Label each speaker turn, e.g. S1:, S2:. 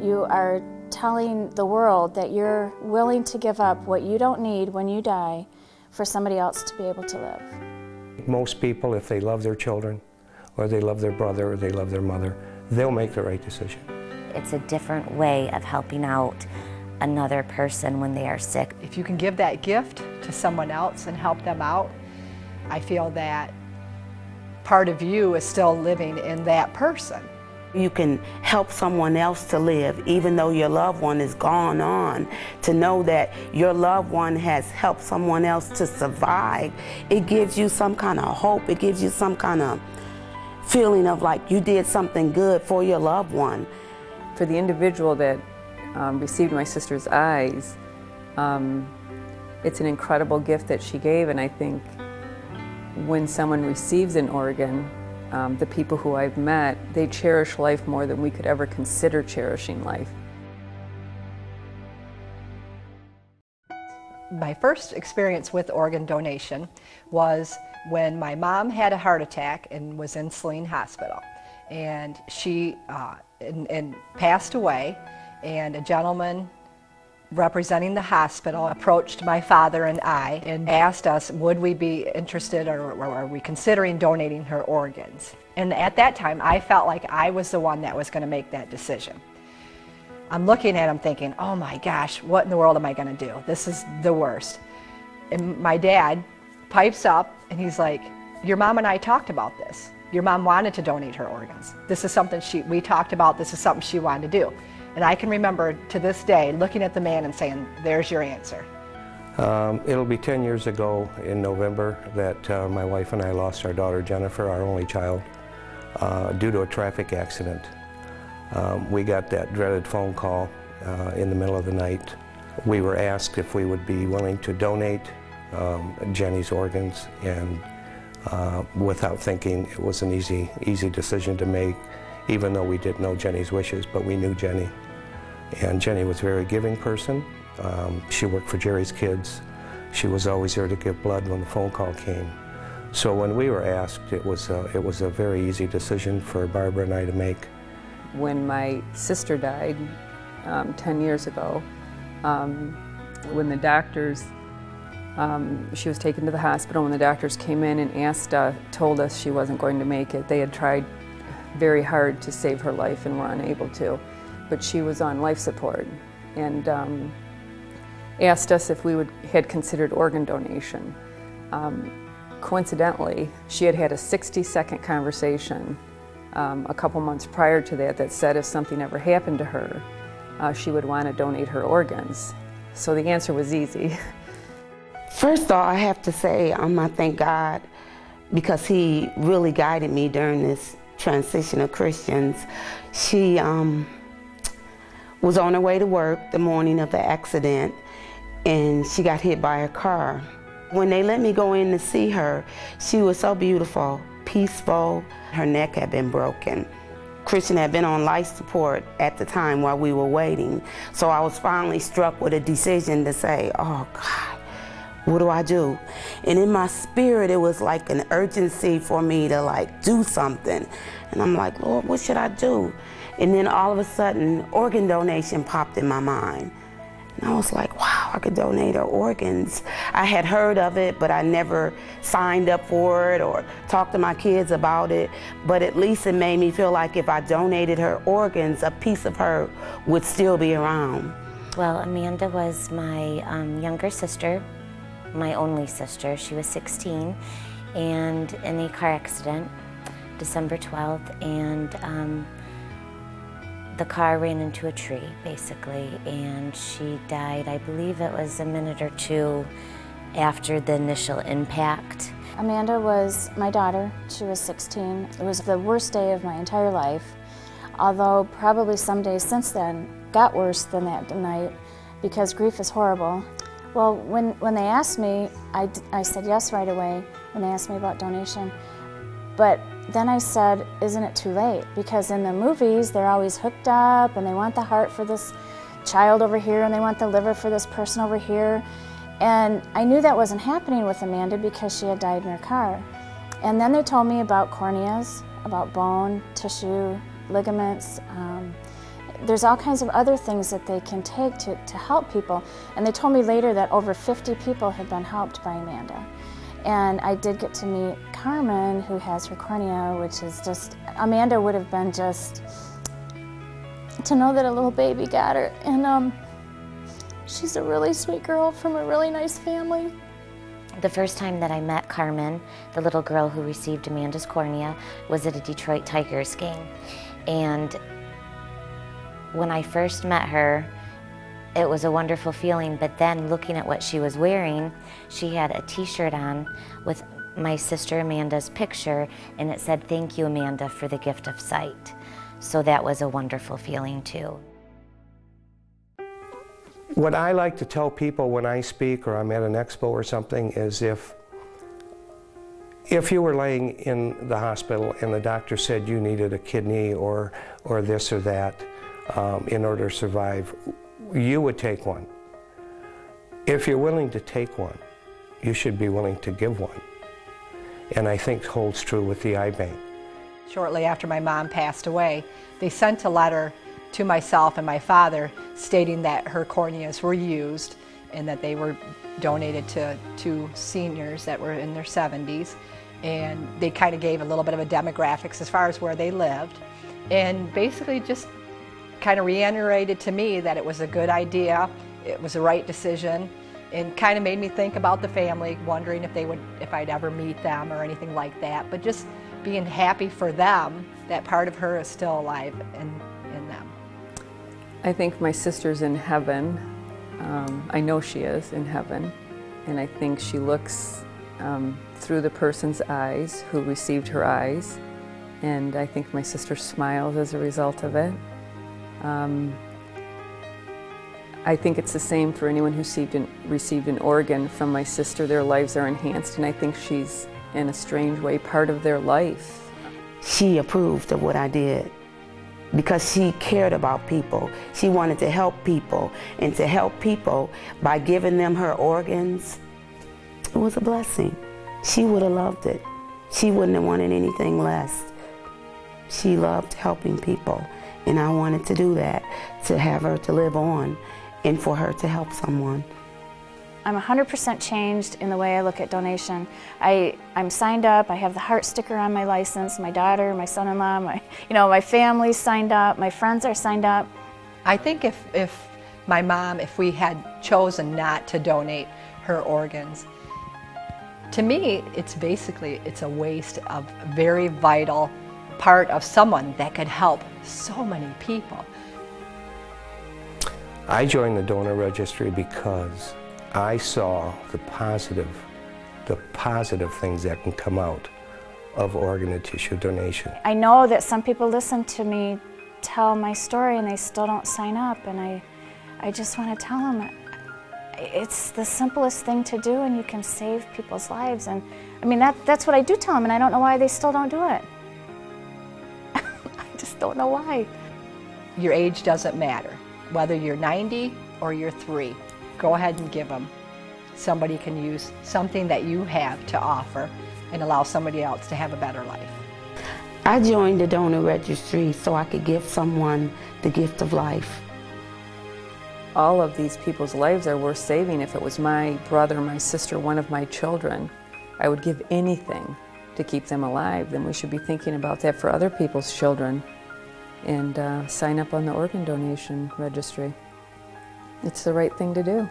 S1: You are telling the world that you're willing to give up what you don't need when you die for somebody else to be able to live.
S2: Most people, if they love their children, or they love their brother, or they love their mother, they'll make the right decision.
S3: It's a different way of helping out another person when they are sick.
S4: If you can give that gift to someone else and help them out, I feel that part of you is still living in that person.
S5: You can help someone else to live, even though your loved one is gone on. To know that your loved one has helped someone else to survive, it gives you some kind of hope. It gives you some kind of feeling of like you did something good for your loved one.
S6: For the individual that received my sister's eyes, it's an incredible gift that she gave, and I think when someone receives an organ, the people who I've met, they cherish life more than we could ever consider cherishing life.
S4: My first experience with organ donation was when my mom had a heart attack and was in Saline Hospital. And she passed away, and a gentleman representing the hospital approached my father and I and asked us would we be interested or are we considering donating her organs. And at that time I felt like I was the one that was going to make that decision. I'm looking at him thinking, oh my gosh, what in the world am I going to do? This is the worst. And my dad pipes up and he's like, your mom and I talked about this. Your mom wanted to donate her organs. This is something we talked about, this is something she wanted to do. And I can remember to this day looking at the man and saying, there's your answer.
S2: It'll be 10 years ago in November that my wife and I lost our daughter Jennifer, our only child, due to a traffic accident. We got that dreaded phone call in the middle of the night. We were asked if we would be willing to donate Jenny's organs, and without thinking, it was an easy decision to make, even though we didn't know Jenny's wishes, but we knew Jenny. And Jenny was a very giving person. She worked for Jerry's Kids. She was always there to give blood when the phone call came. So when we were asked, it was a very easy decision for Barbara and I to make.
S6: When my sister died 10 years ago, when the doctors, she was taken to the hospital, when the doctors came in and told us she wasn't going to make it. They had tried very hard to save her life and were unable to, but she was on life support, and asked us if we had considered organ donation. Coincidentally, she had a 60-second conversation a couple months prior to that said if something ever happened to her, she would want to donate her organs. So the answer was easy.
S5: First of all, I have to say I thank God, because He really guided me during this transition of Christians. She was on her way to work the morning of the accident, and she got hit by a car. When they let me go in to see her, she was so beautiful, peaceful. Her neck had been broken. Christian had been on life support at the time while we were waiting. So I was finally struck with a decision to say, oh God, what do I do? And in my spirit, it was like an urgency for me to do something. And I'm like, Lord, what should I do? And then all of a sudden, organ donation popped in my mind. And I was like, wow, I could donate her organs. I had heard of it, but I never signed up for it or talked to my kids about it. But at least it made me feel like if I donated her organs, a piece of her would still be around.
S3: Well, Amanda was my younger sister, my only sister. She was 16 and in a car accident, December 12th, and the car ran into a tree, basically, and she died, I believe it was a minute or two after the initial impact.
S1: Amanda was my daughter. She was 16. It was the worst day of my entire life, although probably some days since then got worse than that night, because grief is horrible. Well, when they asked me, I said yes right away when they asked me about donation. But then I said, isn't it too late? Because in the movies, they're always hooked up and they want the heart for this child over here and they want the liver for this person over here. And I knew that wasn't happening with Amanda because she had died in her car. And then they told me about corneas, about bone, tissue, ligaments. there's all kinds of other things that they can take to help people. And they told me later that over 50 people had been helped by Amanda. And I did get to meet Carmen, who has her cornea, which is just, Amanda would have been just, to know that a little baby got her. And she's a really sweet girl from a really nice family.
S3: The first time that I met Carmen, the little girl who received Amanda's cornea, was at a Detroit Tigers game. And when I first met her, it was a wonderful feeling, but then looking at what she was wearing, she had a t-shirt on with my sister Amanda's picture, and it said, "Thank you, Amanda, for the gift of sight." So that was a wonderful feeling too.
S2: What I like to tell people when I speak or I'm at an expo or something is if you were laying in the hospital and the doctor said you needed a kidney or this or that in order to survive, you would take one. If you're willing to take one, you should be willing to give one. And I think holds true with the eye bank.
S4: Shortly after my mom passed away, they sent a letter to myself and my father stating that her corneas were used and that they were donated to seniors that were in their 70s. And they kind of gave a little bit of a demographics as far as where they lived, and basically just kind of reiterated to me that it was a good idea, it was the right decision, and kind of made me think about the family, wondering if I'd ever meet them or anything like that, but just being happy for them that part of her is still alive in them.
S6: I think my sister's in heaven. I know she is in heaven, and I think she looks through the person's eyes who received her eyes, and I think my sister smiles as a result of it. I think it's the same for anyone who received an organ from my sister. Their lives are enhanced, and I think she's, in a strange way, part of their life.
S5: She approved of what I did because she cared about people. She wanted to help people, and to help people by giving them her organs, it was a blessing. She would have loved it. She wouldn't have wanted anything less. She loved helping people, and I wanted to do that, to have her to live on and for her to help someone.
S1: I'm 100% changed in the way I look at donation. I'm signed up, I have the heart sticker on my license, my daughter, my son-in-law, my family's signed up, my friends are signed up.
S4: I think if my mom, if we had chosen not to donate her organs, to me, it's a waste of a very vital part of someone that could help so many people.
S2: I joined the donor registry because I saw the positive things that can come out of organ and tissue donation.
S1: I know that some people listen to me tell my story and they still don't sign up, and I just want to tell them it's the simplest thing to do, and you can save people's lives. And I mean, that's what I do tell them, and I don't know why they still don't do it. I just don't know why.
S4: Your age doesn't matter. Whether you're 90 or you're 3, go ahead and give them. Somebody can use something that you have to offer and allow somebody else to have a better life.
S5: I joined the donor registry so I could give someone the gift of life.
S6: All of these people's lives are worth saving. If it was my brother, my sister, one of my children, I would give anything to keep them alive. Then we should be thinking about that for other people's children and sign up on the organ donation registry. It's the right thing to do.